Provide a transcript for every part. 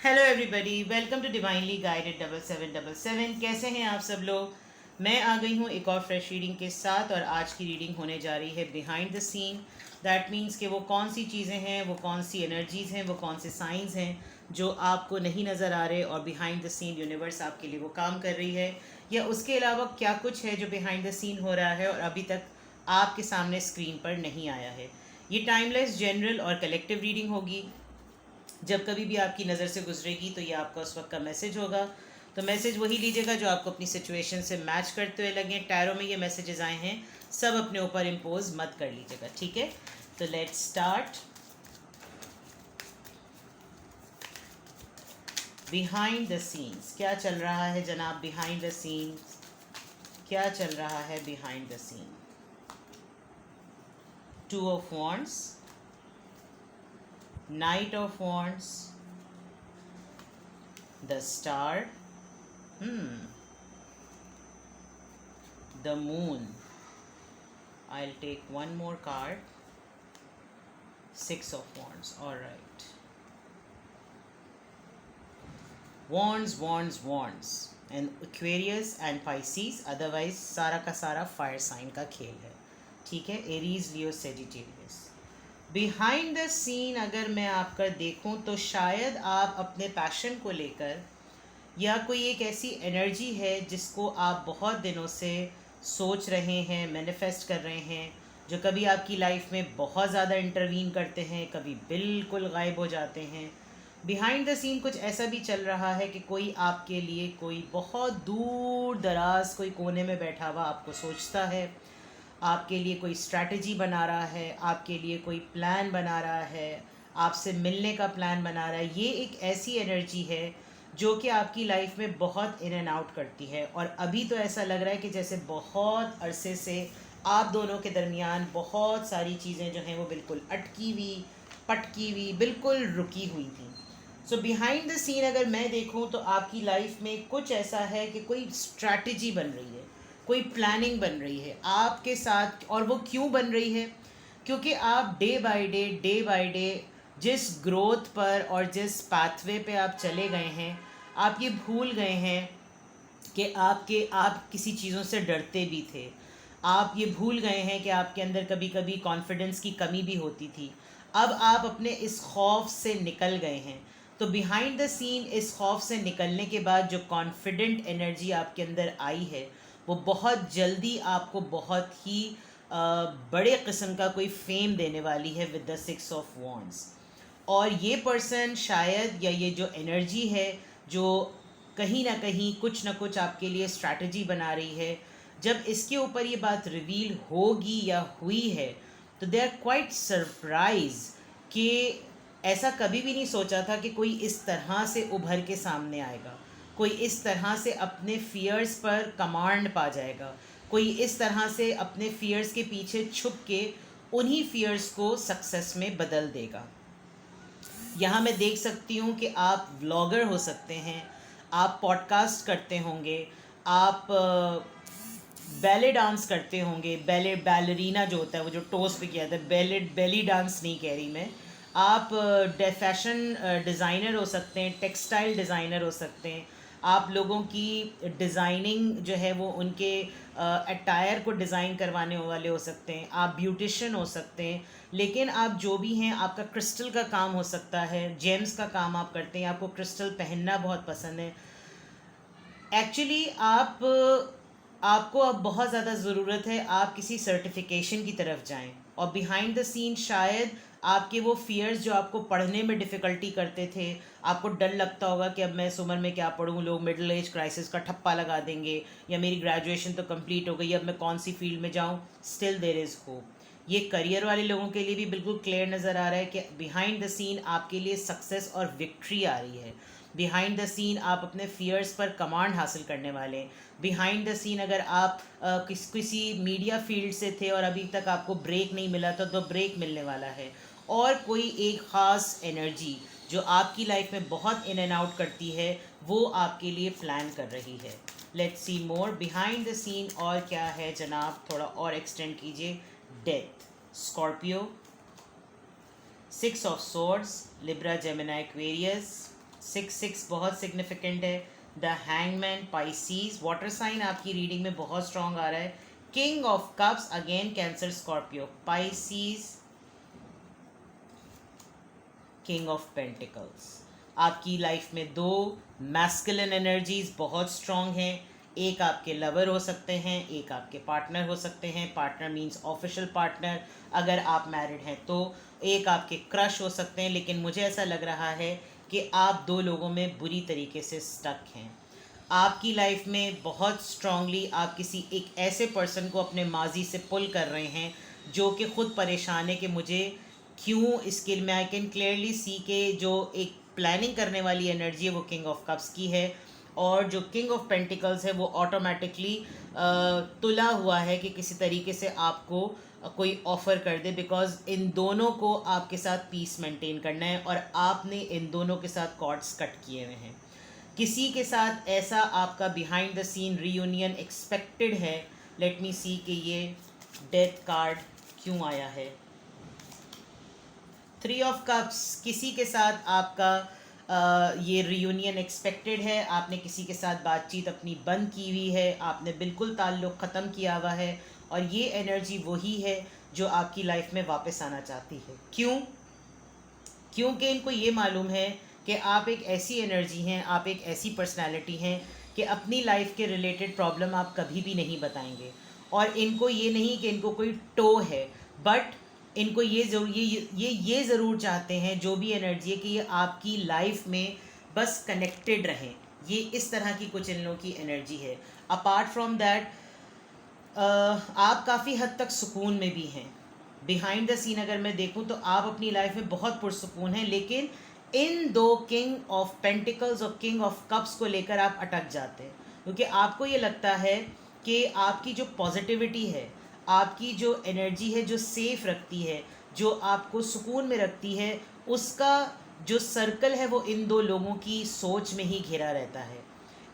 Hello everybody, welcome to divinely guided 7777। कैसे हैं आप सब लोग। मैं आ गई हूँ एक और फ्रेश रीडिंग के साथ, और आज की रीडिंग होने जा रही है behind the scene. That means कि वो कौन सी चीज़ें हैं, वो कौन सी एनर्जीज़ हैं, वो कौन से साइंस हैं जो आपको नहीं नज़र आ रहे, और बिहाइंड द सीन यूनिवर्स आपके लिए वो काम कर रही है, या उसके अलावा क्या कुछ है जो बिहाइंड द सीन हो रहा है और अभी तक आपके सामने स्क्रीन पर नहीं आया है। ये टाइमलेस, जनरल और कलेक्टिव रीडिंग होगी। जब कभी भी आपकी नज़र से गुजरेगी तो ये आपका उस वक्त का मैसेज होगा। तो मैसेज वही लीजिएगा जो आपको अपनी सिचुएशन से मैच करते हुए लगे। टैरो में ये मैसेजेस आए हैं, सब अपने ऊपर इम्पोज मत कर लीजिएगा, ठीक है। तो let's start. Behind the scenes क्या चल रहा है जनाब। बिहाइंड द सीन्स क्या चल रहा है behind the scene. 2 of Wands, Knight of Wands, the Star, the Moon. I'll take one more card. 6 of Wands. All right. Wands and Aquarius and Pisces, otherwise सारा का सारा फायर साइन का खेल है, ठीक है। Aries, Leo, Sagittarius. Behind the scene अगर मैं आपका देखूं तो शायद आप अपने पैशन को लेकर, या कोई एक ऐसी एनर्जी है जिसको आप बहुत दिनों से सोच रहे हैं, मैनिफेस्ट कर रहे हैं, जो कभी आपकी लाइफ में बहुत ज़्यादा इंटरवीन करते हैं, कभी बिल्कुल गायब हो जाते हैं। बिहाइंड द सीन कुछ ऐसा भी चल रहा है कि कोई आपके लिए, कोई बहुत दूर दराज कोई कोने में बैठा हुआ आपको सोचता है, आपके लिए कोई स्ट्रैटेजी बना रहा है, आपके लिए कोई प्लान बना रहा है, आपसे मिलने का प्लान बना रहा है। ये एक ऐसी एनर्जी है जो कि आपकी लाइफ में बहुत इन एंड आउट करती है, और अभी तो ऐसा लग रहा है कि जैसे बहुत अरसे से आप दोनों के दरमियान बहुत सारी चीज़ें जो हैं वो बिल्कुल अटकी हुई, पटकी हुई, बिल्कुल रुकी हुई थी। सो बिहाइंड द सीन अगर मैं देखूं तो आपकी लाइफ में कुछ ऐसा है कि कोई स्ट्रैटेजी बन रही है, कोई प्लानिंग बन रही है आपके साथ। और वो क्यों बन रही है? क्योंकि आप डे बाय डे जिस ग्रोथ पर और जिस पाथवे पे आप चले गए हैं, आप ये भूल गए हैं कि आप किसी चीज़ों से डरते भी थे। आप ये भूल गए हैं कि आपके अंदर कभी कभी कॉन्फिडेंस की कमी भी होती थी। अब आप अपने इस खौफ से निकल गए हैं। तो बिहाइंड द सीन इस खौफ से निकलने के बाद जो कॉन्फिडेंट एनर्जी आपके अंदर आई है, वो बहुत जल्दी आपको बहुत ही बड़े किस्म का कोई फेम देने वाली है विद द 6 of Wands। और ये पर्सन शायद, या ये जो एनर्जी है जो कहीं ना कहीं कुछ ना कुछ आपके लिए स्ट्रैटेजी बना रही है, जब इसके ऊपर ये बात रिवील होगी या हुई है तो दे आर क्वाइट सरप्राइज कि ऐसा कभी भी नहीं सोचा था कि कोई इस तरह से उभर के सामने आएगा, कोई इस तरह से अपने फियर्स पर कमांड पा जाएगा, कोई इस तरह से अपने फियर्स के पीछे छुप के उन्हीं फियर्स को सक्सेस में बदल देगा। यहाँ मैं देख सकती हूँ कि आप व्लॉगर हो सकते हैं, आप पॉडकास्ट करते होंगे, आप बैले डांस करते होंगे, बैलरीना जो होता है वो जो टोस पे किया था, बेली डांस नहीं कह रही मैं। आप फैशन डिज़ाइनर हो सकते हैं, टेक्सटाइल डिज़ाइनर हो सकते हैं, आप लोगों की डिज़ाइनिंग जो है वो उनके अटायर को डिज़ाइन करवाने वाले हो सकते हैं, आप ब्यूटिशियन हो सकते हैं। लेकिन आप जो भी हैं, आपका क्रिस्टल का काम हो सकता है, जेम्स का काम आप करते हैं, आपको क्रिस्टल पहनना बहुत पसंद है। एक्चुअली आपको अब बहुत ज़्यादा ज़रूरत है आप किसी सर्टिफिकेशन की तरफ जाएं, और बिहाइंड द सीन शायद आपके वो फियर्स जो आपको पढ़ने में डिफ़िकल्टी करते थे, आपको डर लगता होगा कि अब मैं इस उम्र में क्या पढ़ूँ, लोग मिडिल एज क्राइसिस का ठप्पा लगा देंगे, या मेरी ग्रेजुएशन तो कंप्लीट हो गई, अब मैं कौन सी फील्ड में जाऊँ। Still there is hope. ये करियर वाले लोगों के लिए भी बिल्कुल क्लियर नज़र आ रहा है कि बिहाइंड द सीन आपके लिए सक्सेस और विक्ट्री आ रही है। बिहाइंड द सीन आप अपने फियर्स पर कमांड हासिल करने वाले हैं। बिहाइंड द सीन अगर आप किसी मीडिया फील्ड से थे और अभी तक आपको ब्रेक नहीं मिला था तो ब्रेक मिलने वाला है। और कोई एक ख़ास एनर्जी जो आपकी लाइफ में बहुत इन एंड आउट करती है, वो आपके लिए प्लान कर रही है। Let's see more behind the scene. और क्या है जनाब, थोड़ा और एक्सटेंड कीजिए। Death, Scorpio, 6 of Swords, Libra, Gemini, Aquarius, 6 बहुत सिग्निफिकेंट है। The hangman Pisces, water sign आपकी रीडिंग में बहुत स्ट्रांग आ रहा है। King of cups again Cancer Scorpio, Pisces, king of pentacles. आपकी लाइफ में दो मैस्कुलिन एनर्जीज बहुत स्ट्रांग हैं। एक आपके लवर हो सकते हैं, एक आपके पार्टनर हो सकते हैं। पार्टनर मींस ऑफिशियल पार्टनर, अगर आप मैरिड हैं तो। एक आपके क्रश हो सकते हैं, लेकिन मुझे ऐसा लग रहा है कि आप दो लोगों में बुरी तरीके से स्टक हैं। आपकी लाइफ में बहुत स्ट्रांगली आप किसी एक ऐसे पर्सन को अपने माजी से पुल कर रहे हैं जो कि ख़ुद परेशान है कि मुझे क्यों इसके में आई कैन क्लियरली सी के जो एक प्लानिंग करने वाली एनर्जी है वो किंग ऑफ कप्स की है, और जो किंग ऑफ पेंटिकल्स है वो ऑटोमेटिकली तुला हुआ है कि किसी तरीके से आपको कोई ऑफ़र कर दे, बिकॉज इन दोनों को आपके साथ पीस मेंटेन करना है और आपने इन दोनों के साथ कॉर्ड्स कट किए हुए हैं। किसी के साथ ऐसा आपका behind the scene reunion expected है। लेट मी सी कि ये डेथ कार्ड क्यों आया है। 3 ऑफ कप्स, किसी के साथ आपका ये रियूनियन एक्सपेक्टेड है। आपने किसी के साथ बातचीत अपनी बंद की हुई है, आपने बिल्कुल ताल्लुक़ ख़त्म किया हुआ है, और ये एनर्जी वही है जो आपकी लाइफ में वापस आना चाहती है। क्यों? क्योंकि इनको ये मालूम है कि आप एक ऐसी एनर्जी हैं, आप एक ऐसी पर्सनालिटी हैं कि अपनी लाइफ के रिलेटेड प्रॉब्लम आप कभी भी नहीं बताएंगे। और इनको ये नहीं कि इनको कोई टो है, बट इनको ये ज़रूर ये ज़रूर चाहते हैं, जो भी एनर्जी है, कि ये आपकी लाइफ में बस कनेक्टेड रहें। ये इस तरह की कुछ इन लोगों की एनर्जी है। अपार्ट फ्रॉम दैट आप काफ़ी हद तक सुकून में भी हैं। बिहाइंड द सीन अगर मैं देखूं तो आप अपनी लाइफ में बहुत पुरसुकून हैं, लेकिन इन दो किंग ऑफ पेंटिकल्स और किंग ऑफ कप्स को लेकर आप अटक जाते हैं, क्योंकि आपको ये लगता है कि आपकी जो पॉजिटिविटी है, आपकी जो एनर्जी है, जो सेफ रखती है, जो आपको सुकून में रखती है, उसका जो सर्कल है वो इन दो लोगों की सोच में ही घिरा रहता है।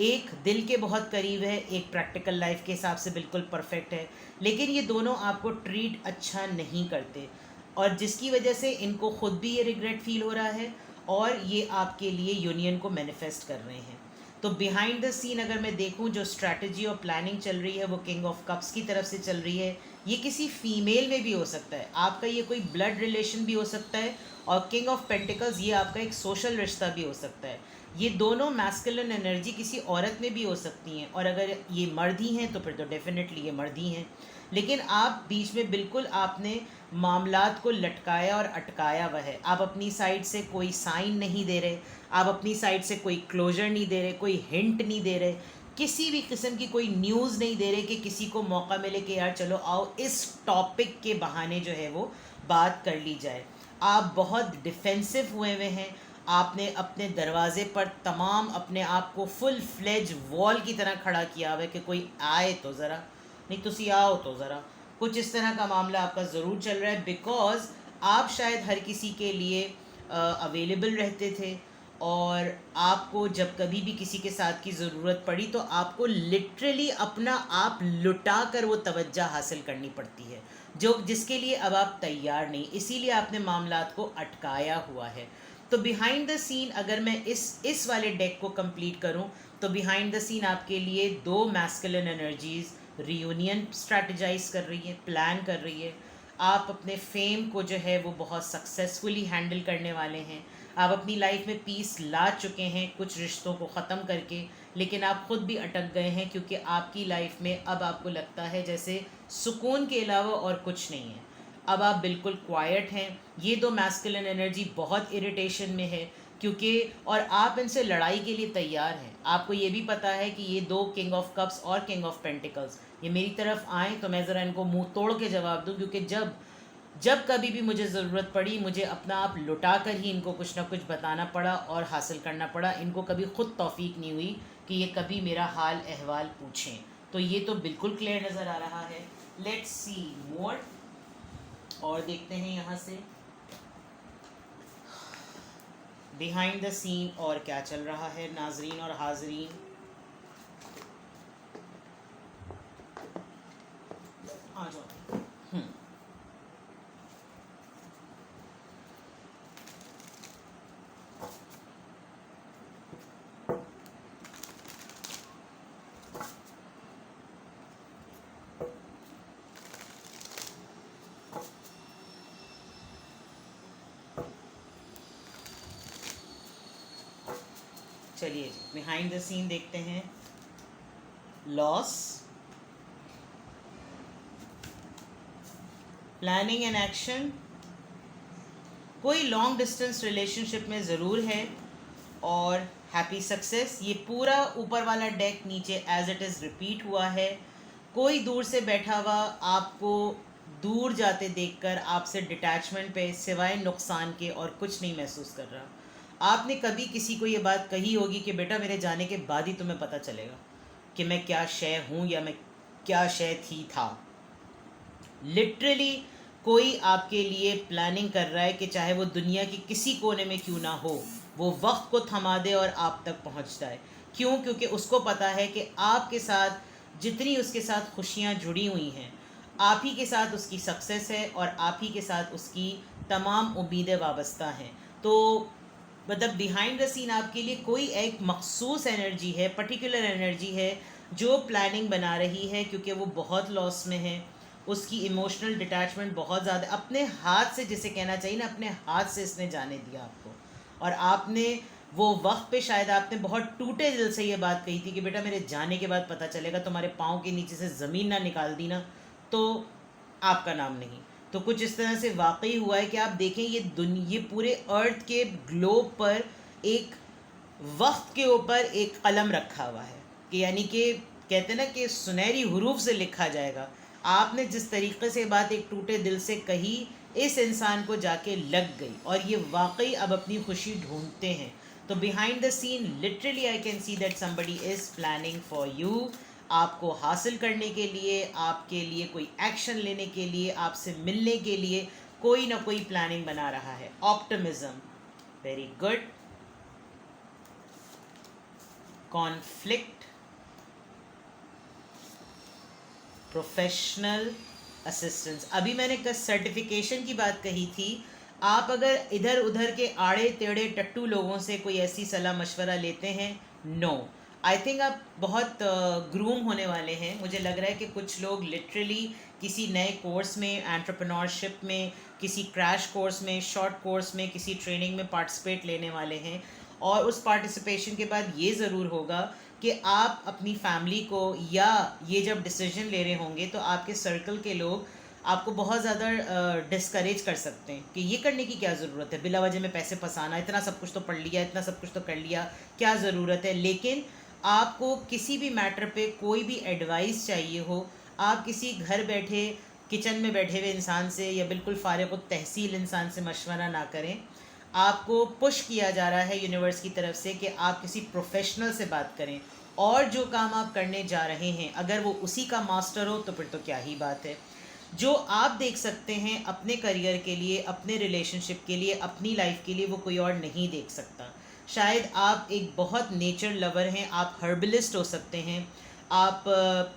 एक दिल के बहुत करीब है, एक प्रैक्टिकल लाइफ के हिसाब से बिल्कुल परफेक्ट है, लेकिन ये दोनों आपको ट्रीट अच्छा नहीं करते, और जिसकी वजह से इनको खुद भी ये रिग्रेट फील हो रहा है, और ये आपके लिए यूनियन को मैनिफेस्ट कर रहे हैं। तो बिहाइंड द सीन अगर मैं देखूं, जो स्ट्रैटेजी और प्लानिंग चल रही है वो किंग ऑफ कप्स की तरफ से चल रही है। ये किसी फीमेल में भी हो सकता है, आपका ये कोई ब्लड रिलेशन भी हो सकता है, और किंग ऑफ पेंटिकल्स ये आपका एक सोशल रिश्ता भी हो सकता है। ये दोनों मैस्कुलिन एनर्जी किसी औरत में भी हो सकती हैं, और अगर ये मर्द ही हैं तो फिर तो डेफिनेटली ये मर्द ही हैं। लेकिन आप बीच में बिल्कुल आपने मामलात को लटकाया और अटकाया हुआ है। आप अपनी साइड से कोई साइन नहीं दे रहे, आप अपनी साइड से कोई क्लोजर नहीं दे रहे, कोई हिंट नहीं दे रहे, किसी भी किस्म की कोई न्यूज़ नहीं दे रहे कि किसी को मौका मिले कि यार चलो आओ इस टॉपिक के बहाने जो है वो बात कर ली जाए। आप बहुत डिफेंसिव हुए हुए हैं। आपने अपने दरवाज़े पर तमाम अपने आप को फुल फ्लेज वॉल की तरह खड़ा किया हुआ है कि कोई आए तो ज़रा, नहीं तुसी आओ तो ज़रा। कुछ इस तरह का मामला आपका ज़रूर चल रहा है, बिकॉज़ आप शायद हर किसी के लिए अवेलेबल रहते थे, और आपको जब कभी भी किसी के साथ की ज़रूरत पड़ी तो आपको लिटरली अपना आप लुटा कर वो तवज्जो हासिल करनी पड़ती है, जो जिसके लिए अब आप तैयार नहीं, इसीलिए आपने मामलात को अटकाया हुआ है। तो बिहाइंड द सीन अगर मैं इस वाले डेक को कंप्लीट करूं, तो बिहाइंड द सीन आपके लिए दो मैस्कुलिन एनर्जीज़ रियूनियन स्ट्रैटेजाइज कर रही है, प्लान कर रही है। आप अपने फेम को जो है वो बहुत सक्सेसफुली हैंडल करने वाले हैं। आप अपनी लाइफ में पीस ला चुके हैं कुछ रिश्तों को ख़त्म करके, लेकिन आप ख़ुद भी अटक गए हैं, क्योंकि आपकी लाइफ में अब आपको लगता है जैसे सुकून के अलावा और कुछ नहीं है। अब आप बिल्कुल क्वाइट हैं। ये दो मैस्कुलिन एनर्जी बहुत इरिटेशन में है, क्योंकि और आप इनसे लड़ाई के लिए तैयार हैं। आपको ये भी पता है कि ये दो किंग ऑफ कप्स और किंग ऑफ पेंटिकल्स ये मेरी तरफ आएँ तो मैं ज़रा इनको मुंह तोड़ के जवाब दूं, क्योंकि जब जब कभी भी मुझे ज़रूरत पड़ी, मुझे अपना आप लुटा कर ही इनको कुछ ना कुछ बताना पड़ा और हासिल करना पड़ा। इनको कभी ख़ुद तौफीक नहीं हुई कि ये कभी मेरा हाल अहवाल पूछें। तो ये तो बिल्कुल क्लियर नज़र आ रहा है। लेट्स सी मोर, और देखते हैं यहाँ से बिहाइंड द सीन और क्या चल रहा है। नाजरीन और हाजरीन, आ जाओ। चलिए बिहाइंड द सीन देखते हैं। लॉस, प्लानिंग एंड एक्शन, कोई लॉन्ग डिस्टेंस रिलेशनशिप में ज़रूर है, और हैप्पी सक्सेस। ये पूरा ऊपर वाला डेक नीचे एज इट इज़ रिपीट हुआ है। कोई दूर से बैठा हुआ आपको दूर जाते देखकर आपसे डिटैचमेंट पे सिवाय नुकसान के और कुछ नहीं महसूस कर रहा। आपने कभी किसी को ये बात कही होगी कि बेटा मेरे जाने के बाद ही तुम्हें पता चलेगा कि मैं क्या शय हूँ या मैं क्या शय था। लिटरली कोई आपके लिए प्लानिंग कर रहा है कि चाहे वो दुनिया की किसी कोने में क्यों ना हो, वो वक्त को थमा दे और आप तक पहुंच जाए। क्यों? क्योंकि उसको पता है कि आपके साथ जितनी उसके साथ खुशियां जुड़ी हुई हैं, आप ही के साथ उसकी सक्सेस है और आप ही के साथ उसकी तमाम उम्मीदें वाबस्ता हैं। तो मतलब बिहाइंड द सीन आपके लिए कोई एक मखसूस एनर्जी है, पर्टिकुलर एनर्जी है जो प्लानिंग बना रही है, क्योंकि वो बहुत लॉस में है। उसकी इमोशनल डिटैचमेंट बहुत ज़्यादा, अपने हाथ से जिसे कहना चाहिए ना, अपने हाथ से इसने जाने दिया आपको। और आपने वो वक्त पे शायद आपने बहुत टूटे दिल से ये बात कही थी कि बेटा मेरे जाने के बाद पता चलेगा, तुम्हारे पाँव के नीचे से ज़मीन ना निकाल दी ना तो आपका नाम नहीं। तो कुछ इस तरह से वाकई हुआ है कि आप देखें ये पूरे अर्थ के ग्लोब पर एक वक्त के ऊपर एक कलम रखा हुआ है कि यानी कि कहते हैं ना कि सुनहरी हरूफ से लिखा जाएगा। आपने जिस तरीके से बात एक टूटे दिल से कही, इस इंसान को जाके लग गई और ये वाकई अब अपनी खुशी ढूंढते हैं। तो behind the scene literally I can see that somebody is planning for you. आपको हासिल करने के लिए, आपके लिए कोई एक्शन लेने के लिए, आपसे मिलने के लिए कोई ना कोई प्लानिंग बना रहा है। Optimism, very good. Conflict, professional assistance. अभी मैंने सर्टिफिकेशन की बात कही थी। आप अगर इधर उधर के आड़े टेढ़े टट्टू लोगों से कोई ऐसी सलाह मशवरा लेते हैं, नो, आई थिंक आप बहुत ग्रूम होने वाले हैं। मुझे लग रहा है कि कुछ लोग लिटरली किसी नए कोर्स में, एंटरप्रेन्योरशिप में, किसी क्रैश कोर्स में, शॉर्ट कोर्स में, किसी ट्रेनिंग में पार्टिसिपेट लेने वाले हैं। और उस पार्टिसिपेशन के बाद ये ज़रूर होगा कि आप अपनी फैमिली को, या ये जब डिसीजन ले रहे होंगे तो आपके सर्कल के लोग आपको बहुत ज़्यादा डिस्करेज कर सकते हैं कि ये करने की क्या ज़रूरत है, बिला वजह में पैसे फंसाना, इतना सब कुछ तो पढ़ लिया, इतना सब कुछ तो कर लिया, क्या ज़रूरत है। लेकिन आपको किसी भी मैटर पे कोई भी एडवाइस चाहिए हो, आप किसी घर बैठे किचन में बैठे हुए इंसान से या बिल्कुल फारिग तहसील इंसान से मशवरा ना करें। आपको पुश किया जा रहा है यूनिवर्स की तरफ से कि आप किसी प्रोफेशनल से बात करें, और जो काम आप करने जा रहे हैं अगर वो उसी का मास्टर हो तो फिर तो क्या ही बात है। जो आप देख सकते हैं अपने करियर के लिए, अपने रिलेशनशिप के लिए, अपनी लाइफ के लिए, वो कोई और नहीं देख सकता। शायद आप एक बहुत नेचर लवर हैं, आप हर्बलिस्ट हो सकते हैं, आप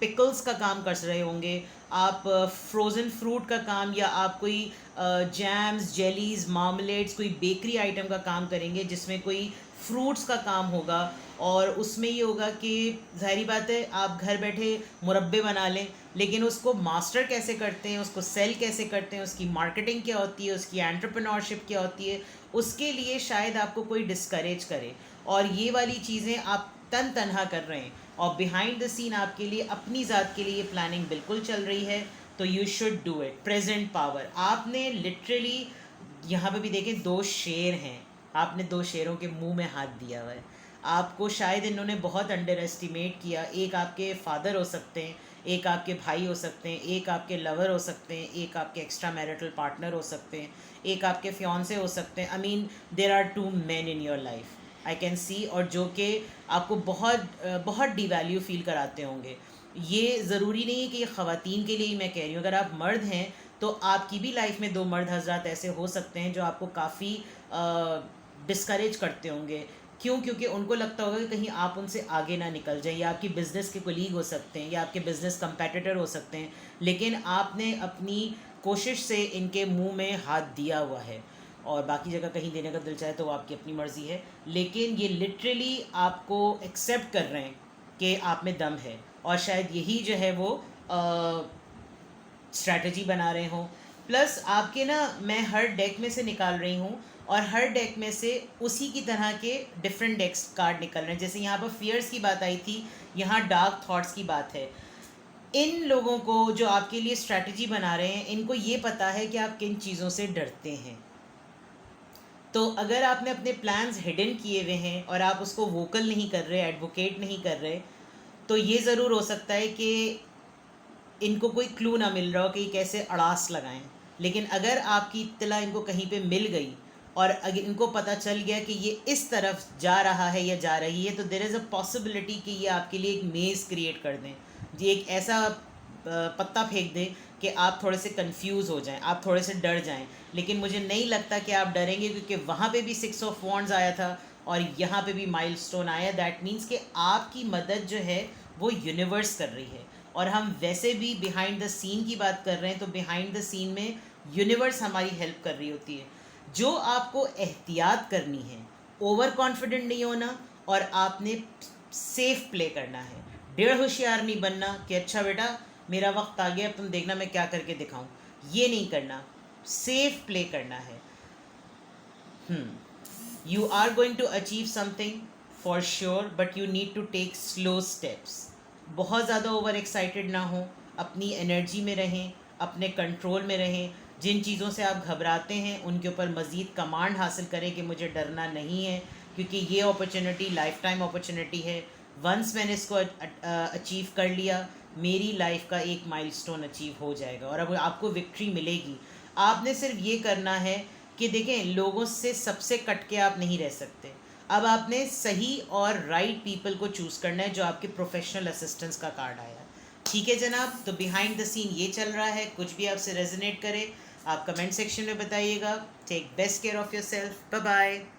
पिकल्स का काम कर रहे होंगे, आप फ्रोज़न फ्रूट का काम, या आप कोई जैम्स, जेलीज़, मार्मलेट्स, कोई बेकरी आइटम का काम करेंगे जिसमें कोई फ्रूट्स का काम होगा। और उसमें ये होगा कि ज़ाहिरी बात है आप घर बैठे मुरब्बे बना लें, लेकिन उसको मास्टर कैसे करते हैं, उसको सेल कैसे करते हैं, उसकी मार्केटिंग क्या होती है, उसकी एंटरप्रेन्योरशिप क्या होती है, उसके लिए शायद आपको कोई डिस्करेज करे। और ये वाली चीज़ें आप तन तनहा कर रहे हैं, और बिहाइंड द सीन आपके लिए अपनी ज़ात के लिए प्लानिंग बिल्कुल चल रही है। तो you should do it. Present power, आपने लिटरली यहाँ पे भी देखें 2 शेर हैं, आपने 2 शेरों के मुंह में हाथ दिया हुआ है। आपको शायद इन्होंने बहुत अंडर एस्टिमेट किया। एक आपके फादर हो सकते हैं, एक आपके भाई हो सकते हैं, एक आपके लवर हो सकते हैं, एक आपके एक्स्ट्रा मैरिटल पार्टनर हो सकते हैं, एक आपके फियांसे हो सकते हैं। I mean there are 2 men in your life I can see, और जो कि आपको बहुत डिवैल्यू फील कराते होंगे। ये ज़रूरी नहीं है कि ये ख़वातीन के लिए ही मैं कह रही हूँ, अगर आप मर्द हैं तो आपकी भी लाइफ में 2 मर्द हज़रात ऐसे हो सकते हैं जो आपको काफ़ी डिस्करेज करते होंगे। क्यों? क्योंकि उनको लगता होगा कि कहीं आप उनसे आगे ना निकल जाए, या आपकी बिज़नेस के कोलीग हो सकते हैं, या आपके बिज़नेस कंपेटिटर हो सकते हैं, लेकिन आपने अपनी कोशिश से इनके मुंह में हाथ दिया हुआ है। और बाकी जगह कहीं देने का दिल चाहे तो वो आपकी अपनी मर्ज़ी है, लेकिन ये लिटरली आपको एक्सेप्ट कर रहे हैं कि आप में दम है, और शायद यही जो है वो स्ट्रैटेजी बना रहे हों। प्लस आपके ना, मैं हर डेक में से निकाल रही हूँ और हर डेक में से उसी की तरह के डिफरेंट डेक्स कार्ड निकल रहे हैं। जैसे यहाँ पर फियर्स की बात आई थी, यहाँ डार्क थॉट्स की बात है। इन लोगों को जो आपके लिए स्ट्रैटेजी बना रहे हैं, इनको ये पता है कि आप किन चीज़ों से डरते हैं। तो अगर आपने अपने प्लान्स हिडन किए हुए हैं और आप उसको वोकल नहीं कर रहे, एडवोकेट नहीं कर रहे, तो ये ज़रूर हो सकता है कि इनको कोई क्लू ना मिल रहा हो कि ये कैसे अड़ास लगाएं। लेकिन अगर आपकी इत्तला इनको कहीं पे मिल गई और अगर इनको पता चल गया कि ये इस तरफ जा रहा है या जा रही है, तो देयर इज़ अ पॉसिबिलिटी कि ये आपके लिए एक मेज़ क्रिएट कर दें, ये एक ऐसा पत्ता फेंक दें कि आप थोड़े से कंफ्यूज हो जाएं, आप थोड़े से डर जाएं। लेकिन मुझे नहीं लगता कि आप डरेंगे, क्योंकि वहाँ पे भी 6 ऑफ वॉन्ड्स आया था और यहाँ पे भी माइलस्टोन आया। दैट मीन्स कि आपकी मदद जो है वो यूनिवर्स कर रही है। और हम वैसे भी बिहाइंड द सीन की बात कर रहे हैं, तो बिहाइंड द सीन में यूनिवर्स हमारी हेल्प कर रही होती है। जो आपको एहतियात करनी है, ओवर कॉन्फिडेंट नहीं होना, और आपने सेफ प्ले करना है। डेढ़ होशियार नहीं बनना कि अच्छा बेटा मेरा वक्त आ गया, तुम देखना मैं क्या करके दिखाऊं, ये नहीं करना। सेफ प्ले करना है। You are going to achieve something for sure, but you need to take slow steps. बहुत ज़्यादा ओवर एक्साइटेड ना हो, अपनी एनर्जी में रहें, अपने कंट्रोल में रहें। जिन चीज़ों से आप घबराते हैं उनके ऊपर मज़ीद कमांड हासिल करें कि मुझे डरना नहीं है, क्योंकि ये अपॉर्चुनिटी लाइफ टाइम अपॉर्चुनिटी है। वंस मैंने इसको अचीव कर लिया, मेरी लाइफ का एक माइलस्टोन अचीव हो जाएगा और अब आपको विक्ट्री मिलेगी। आपने सिर्फ ये करना है कि देखें, लोगों से सबसे कट के आप नहीं रह सकते। अब आपने सही और राइट पीपल को चूज़ करना है, जो आपके प्रोफेशनल असिस्टेंस का कार्ड आया। ठीक है जनाब, तो बिहाइंड द सीन ये चल रहा है। कुछ भी आपसे रेजोनेट करे आप कमेंट सेक्शन में बताइएगा। Take best care of your self. Bye bye.